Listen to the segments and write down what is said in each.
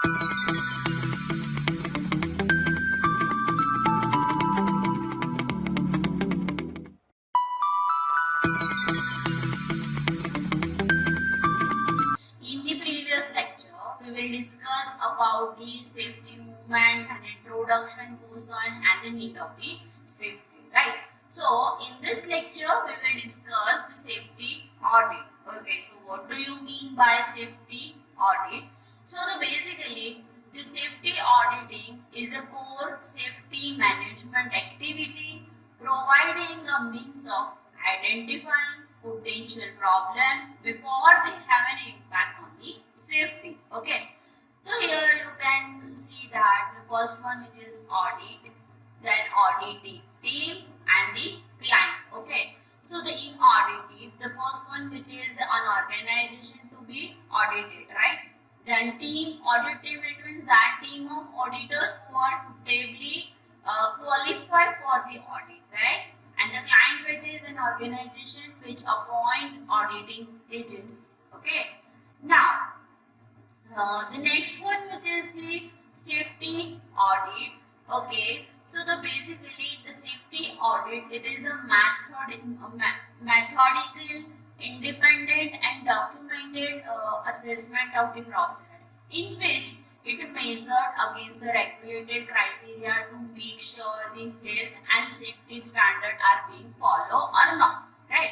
In the previous lecture, we will discuss about the safety movement and introduction portion and the need of the safety, right? So, in this lecture, we will discuss the safety audit. Okay, so what do you mean by safety audit? So, basically, the safety auditing is a core safety management activity providing a means of identifying potential problems before they have an impact on the safety. Okay, so here you can see that the first one, which is audit, then auditing team and the client. Okay, so in auditing, the first one, which is an organization to be audited, right? Then team, audit team, it means that team of auditors who are suitably qualified for the audit, right? And the client, which is an organization which appoint auditing agents. Okay, now the next one, which is the safety audit. Okay, so basically the safety audit, it is a methodical, independent and documented assessment of the process in which it measured against the regulated criteria to make sure the health and safety standard are being followed or not, right?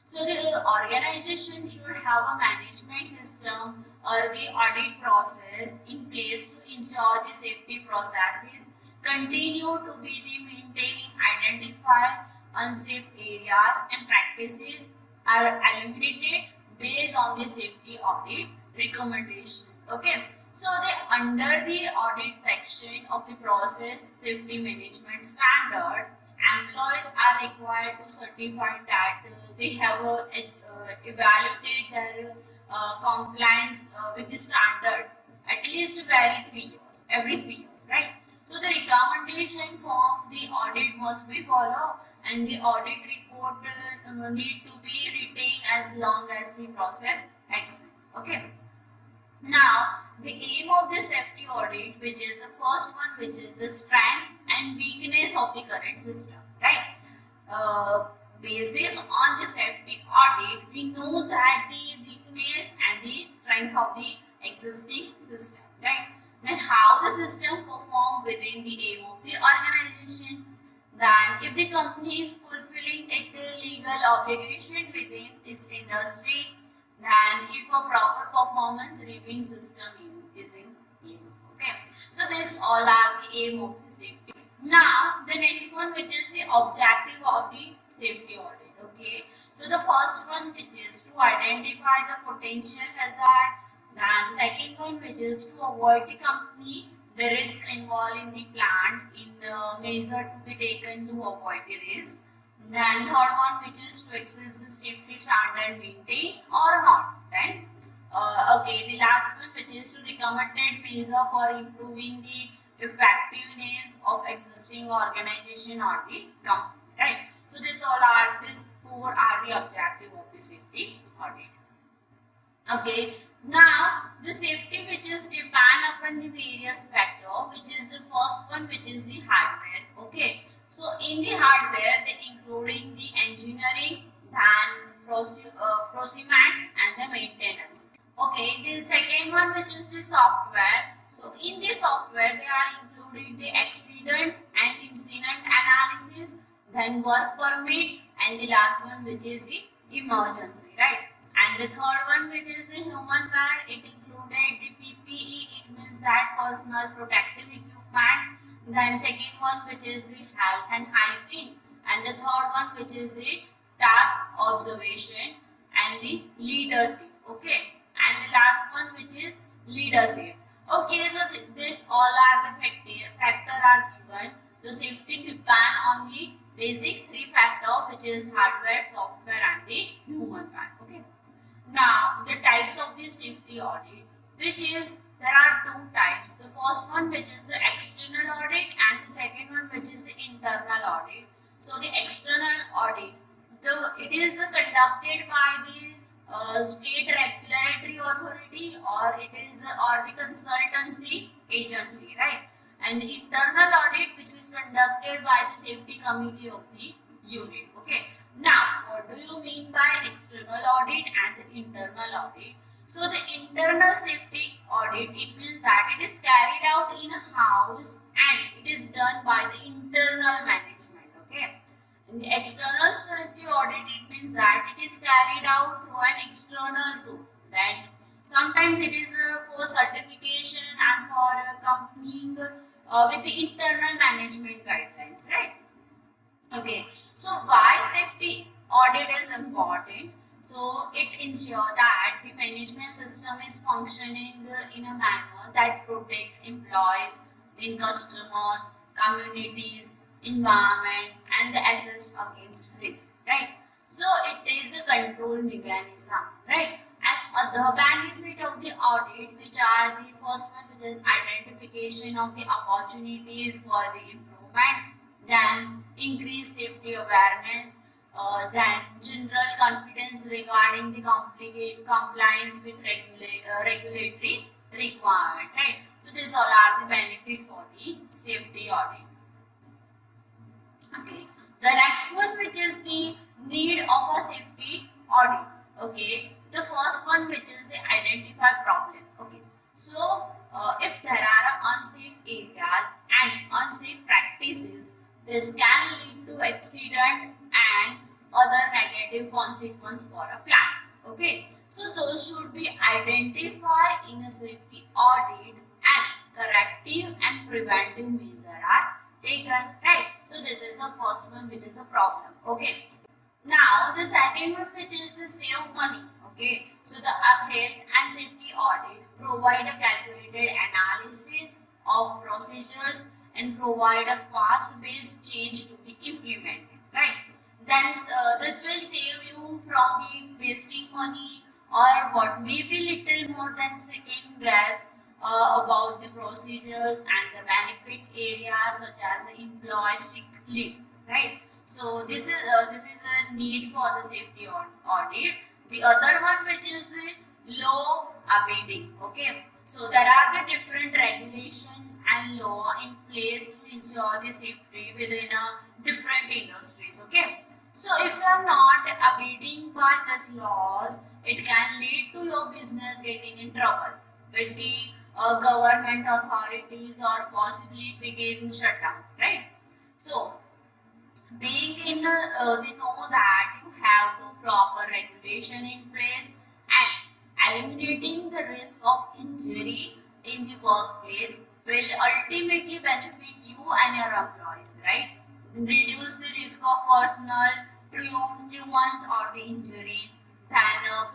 So the organization should have a management system or the audit process in place to ensure the safety processes continue to be the maintaining, identify unsafe areas and practices are eliminated based on the safety audit recommendation. Okay, so under the audit section of the process safety management standard, employees are required to certify that they have evaluated their compliance with the standard at least every 3 years, right? So the recommendation from the audit must be followed and the audit report need to be retained as long as the process exists. Okay. Now, the aim of the safety audit, which is the first one, which is the strength and weakness of the current system, right? Basis on the safety audit, we know that the weakness and the strength of the existing system, right? Then how the system perform within the aim of the organization. Then if the company is fulfilling its legal obligation within its industry, then if a proper performance reviewing system is in place. Okay, so this all are the aim of the safety. Now the next one, which is the objective of the safety audit. Okay, so the first one, which is to identify the potential hazard. Then second one, which is to avoid the company the risk involved in the plant in the measure to be taken to avoid the risk. Then third one, which is to access the safety standard maintained or not. Then okay, the last one, which is to recommended measure for improving the effectiveness of existing organization or the company, right? So these 4 are the objective of the safety audit. Okay, now the safety which is depend upon the various factor, which is the first one, which is the hardware. Okay, so in the hardware, including the engineering, then procurement and the maintenance. Okay, the second one, which is the software. So in the software, they are included the accident and incident analysis, then work permit, and the last one, which is the emergency, right? And the third one, which is the human wear, it included the PPE, it means that personal protective equipment. Then second one, which is the health and hygiene, and the third one, which is the task observation and the leadership. Okay, and the last one, which is leadership. Okay, so this all are the factor are given. The safety depend on the basic 3 factor, which is hardware, software, and the human part. Okay. Now the types of the safety audit, which is there are 2 types. The first one, which is the external audit, and the second one, which is the internal audit. So the external audit, it is conducted by the state regulatory authority, or it is or the consultancy agency, right? And the internal audit which was conducted by the safety committee of the unit. Okay. Now, what do you mean by external audit and the internal audit? So the internal safety audit, it means that it is carried out in a house and it is done by the internal management. Okay. In the external safety audit, it means that it is carried out through an external source. Then sometimes it is for certification and for accompanying with the internal management guidelines, right? Okay, so why safety audit is important? So it ensures that the management system is functioning in a manner that protect employees, then customers, communities, environment, and the assist against risk, right? So it is a control mechanism, right? And the benefit of the audit, which are the first one, which is identification of the opportunities for the improvement, then increased safety awareness, then general confidence regarding the compliance with regulatory requirement, right? So these all are the benefit for the safety audit. Okay, the next one, which is the need of a safety audit. Okay, the first one, which is the identify problem. Okay, so if there are unsafe areas and unsafe practices, this can lead to accident and other negative consequence for a plant. Okay, so those should be identified in a safety audit, and corrective and preventive measures are taken, right? So this is the first one, which is a problem. Okay, now the second one, which is the save money. Okay, so the health and safety audit provide a calculated analysis of procedures and provide a fast-paced change to be implemented, right? Then this will save you from the wasting money, or what may be little more than second guess about the procedures and the benefit areas such as the employee sick leave, right? So this is a need for the safety audit. The other one, which is the law abiding. Okay, so there are the different regulations and law in place to ensure the safety within different industries. Okay, so if you are not abiding by these laws, it can lead to your business getting in trouble with the government authorities, or possibly begin shutdown, right? So being in they know that you have to proper regulation in place, and eliminating the risk of injury in the workplace will ultimately benefit you and your employees, right? Reduce the risk of personal traumas or the injury, then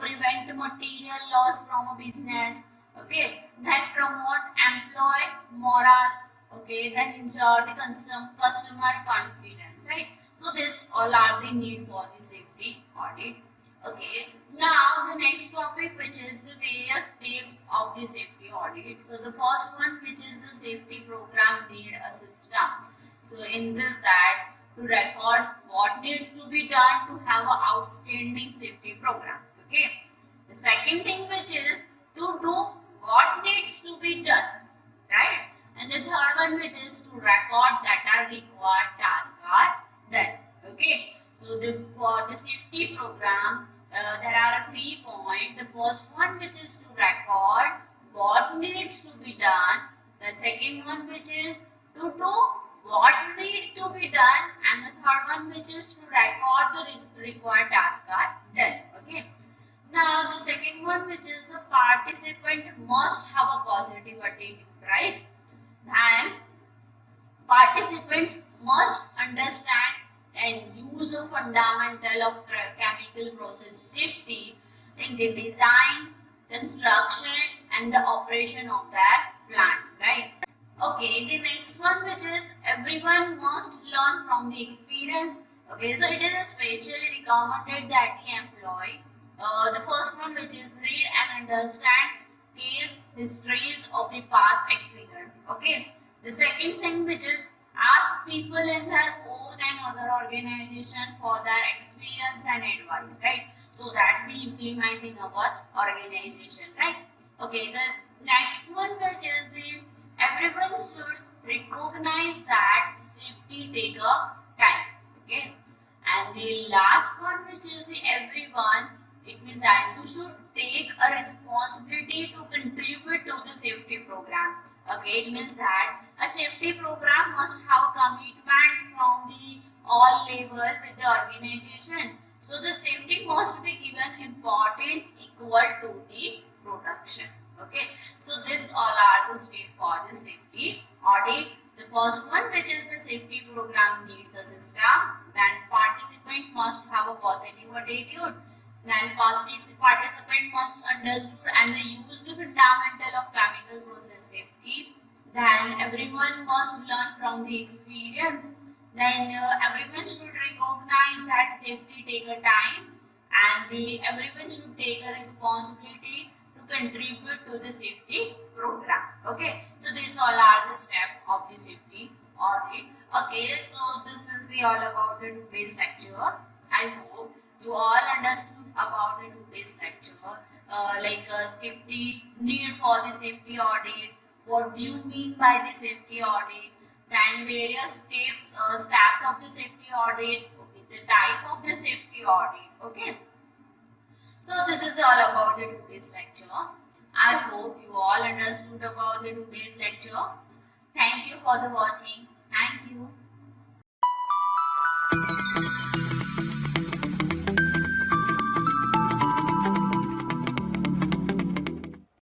prevent material loss from a business. Okay, then promote employee morale. Okay, then ensure the customer confidence, right? So this all are the need for the safety audit. Okay, now the next topic, which is the various steps of the safety audit. So the first one, which is the safety program need a system. So in this, that to record what needs to be done to have an outstanding safety program. Okay, the second thing, which is to do what needs to be done, right? And the third one, which is to record that are required tasks are done. Okay, so for the safety program, there are 3 points. The first one, which is to record what needs to be done. The second one, which is to do what need to be done, and the third one, which is to record the required tasks are done. Okay. Now the second one, which is the participant must have a positive attitude, right? And participant must understand and use a fundamental of chemical process safety in the design, construction, and the operation of their plants, right? Okay, the next one, which is everyone must learn from the experience. Okay, so it is especially recommended that the employee, the first one, which is read and understand case histories of the past accident. Okay, the second thing, which is ask people in their own and other organization for their experience and advice, right? so that we implement in our organization, right? Okay, the next one, which is the everyone should recognize that safety take a time. Okay, and the last one, which is the everyone, it means that you should take a responsibility to contribute to the safety program. Okay, it means that a safety program must have a commitment from the all level with the organization. So the safety must be given importance equal to the production. Okay, so this all are the steps for the safety audit. The first one, which is the safety program needs a system. Then participant must have a positive attitude. Then participant must understand and use the fundamental of chemical process safety. Then everyone must learn from the experience. Then everyone should recognize that safety take a time, and everyone should take a responsibility to contribute to the safety program. Okay, so these all are the steps of the safety audit. Okay, so this is the all about the today's lecture. I hope you all understood about the today's lecture, safety need for the safety audit. What do you mean by the safety audit? Then various steps of the safety audit. Okay, the type of the safety audit. Okay. So this is all about the today's lecture. I hope you all understood about the today's lecture. Thank you for the watching. Thank you.